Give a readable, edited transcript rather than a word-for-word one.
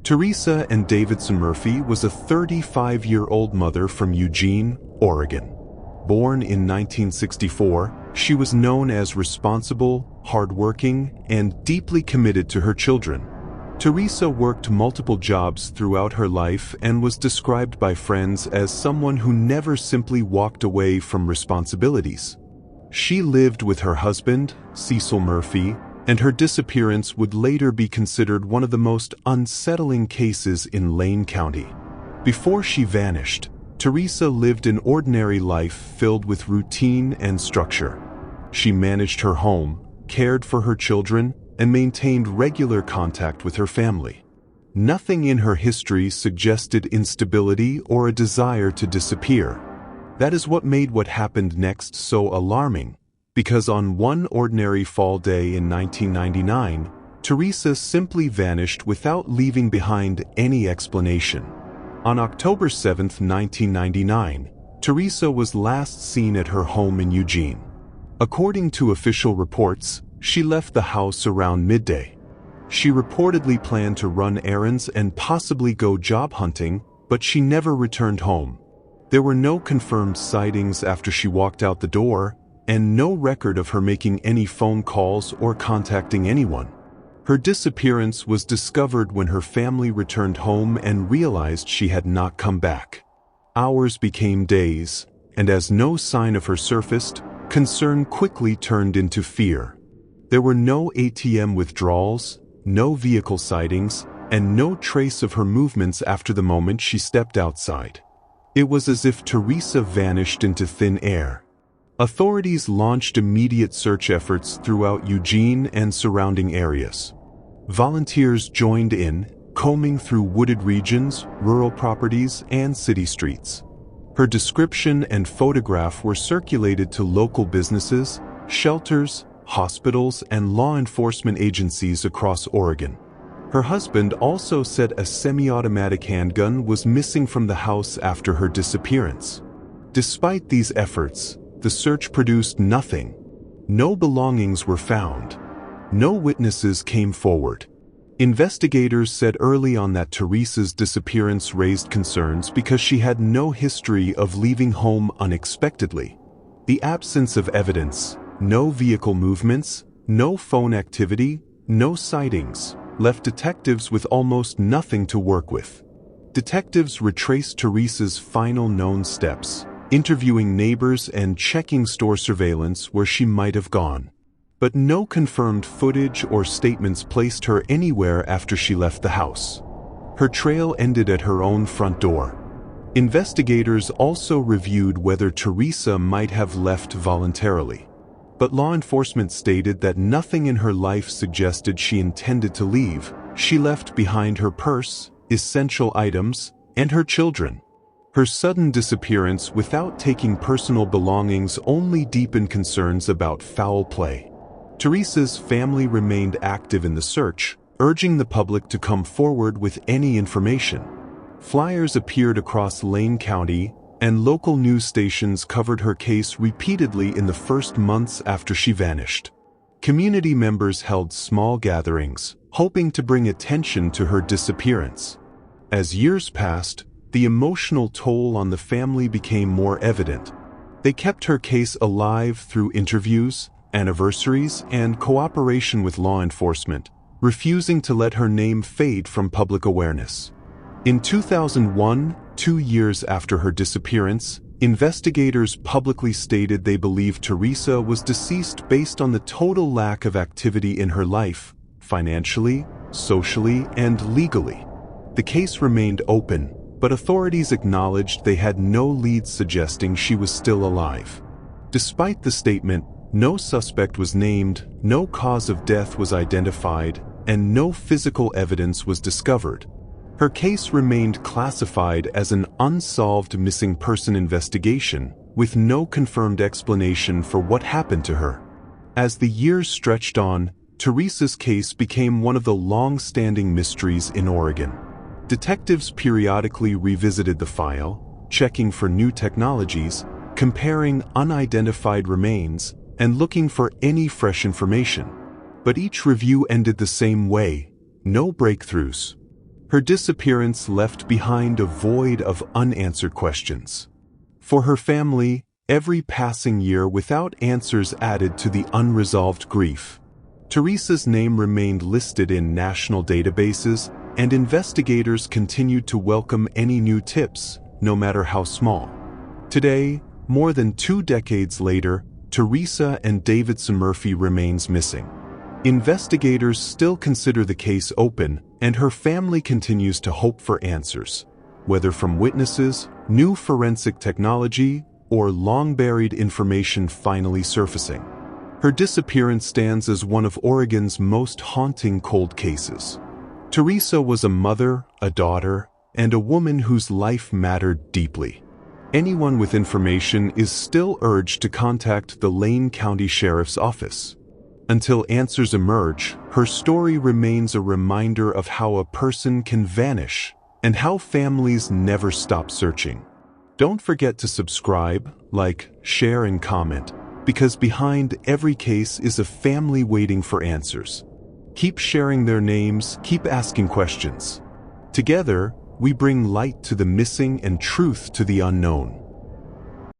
Teresa Ann Davidson-Murphy was a 35-year-old mother from Eugene, Oregon. Born in 1964, she was known as responsible, hardworking, and deeply committed to her children. Teresa worked multiple jobs throughout her life and was described by friends as someone who never simply walked away from responsibilities. She lived with her husband, Cecil Murphy, and her disappearance would later be considered one of the most unsettling cases in Lane County. Before she vanished, Teresa lived an ordinary life filled with routine and structure. She managed her home, cared for her children, and maintained regular contact with her family. Nothing in her history suggested instability or a desire to disappear. That is what made what happened next so alarming, because on one ordinary fall day in 1999, Teresa simply vanished without leaving behind any explanation. On October 7, 1999, Teresa was last seen at her home in Eugene. According to official reports, she left the house around midday. She reportedly planned to run errands and possibly go job hunting, but she never returned home. There were no confirmed sightings after she walked out the door, and no record of her making any phone calls or contacting anyone. Her disappearance was discovered when her family returned home and realized she had not come back. Hours became days, and as no sign of her surfaced, concern quickly turned into fear. There were no ATM withdrawals, no vehicle sightings, and no trace of her movements after the moment she stepped outside. It was as if Teresa vanished into thin air. Authorities launched immediate search efforts throughout Eugene and surrounding areas. Volunteers joined in, combing through wooded regions, rural properties, and city streets. Her description and photograph were circulated to local businesses, shelters, hospitals, and law enforcement agencies across Oregon. Her husband also said a semi-automatic handgun was missing from the house after her disappearance. Despite these efforts, the search produced nothing. No belongings were found. No witnesses came forward. Investigators said early on that Teresa's disappearance raised concerns because she had no history of leaving home unexpectedly. The absence of evidence, no vehicle movements, no phone activity, no sightings, left detectives with almost nothing to work with. Detectives retraced Teresa's final known steps, interviewing neighbors and checking store surveillance where she might have gone. But no confirmed footage or statements placed her anywhere after she left the house. Her trail ended at her own front door. Investigators also reviewed whether Teresa might have left voluntarily. But law enforcement stated that nothing in her life suggested she intended to leave. She left behind her purse, essential items, and her children. Her sudden disappearance without taking personal belongings only deepened concerns about foul play. Teresa's family remained active in the search, urging the public to come forward with any information. Flyers appeared across Lane County, and local news stations covered her case repeatedly in the first months after she vanished. Community members held small gatherings, hoping to bring attention to her disappearance. As years passed, the emotional toll on the family became more evident. They kept her case alive through interviews, anniversaries, and cooperation with law enforcement, refusing to let her name fade from public awareness. In 2001, 2 years after her disappearance, investigators publicly stated they believed Teresa was deceased based on the total lack of activity in her life, financially, socially, and legally. The case remained open, but authorities acknowledged they had no leads suggesting she was still alive. Despite the statement, no suspect was named, no cause of death was identified, and no physical evidence was discovered. Her case remained classified as an unsolved missing person investigation, with no confirmed explanation for what happened to her. As the years stretched on, Teresa's case became one of the long-standing mysteries in Oregon. Detectives periodically revisited the file, checking for new technologies, comparing unidentified remains, and looking for any fresh information. But each review ended the same way: no breakthroughs. Her disappearance left behind a void of unanswered questions. For her family, every passing year without answers added to the unresolved grief. Teresa's name remained listed in national databases, and investigators continued to welcome any new tips, no matter how small. Today, more than 2 decades later, Teresa Ann Davidson-Murphy remains missing. Investigators still consider the case open, and her family continues to hope for answers, whether from witnesses, new forensic technology, or long-buried information finally surfacing. Her disappearance stands as one of Oregon's most haunting cold cases. Teresa was a mother, a daughter, and a woman whose life mattered deeply. Anyone with information is still urged to contact the Lane County Sheriff's Office. Until answers emerge, her story remains a reminder of how a person can vanish and how families never stop searching. Don't forget to subscribe, like, share, and comment, because behind every case is a family waiting for answers. Keep sharing their names, keep asking questions. Together, we bring light to the missing and truth to the unknown.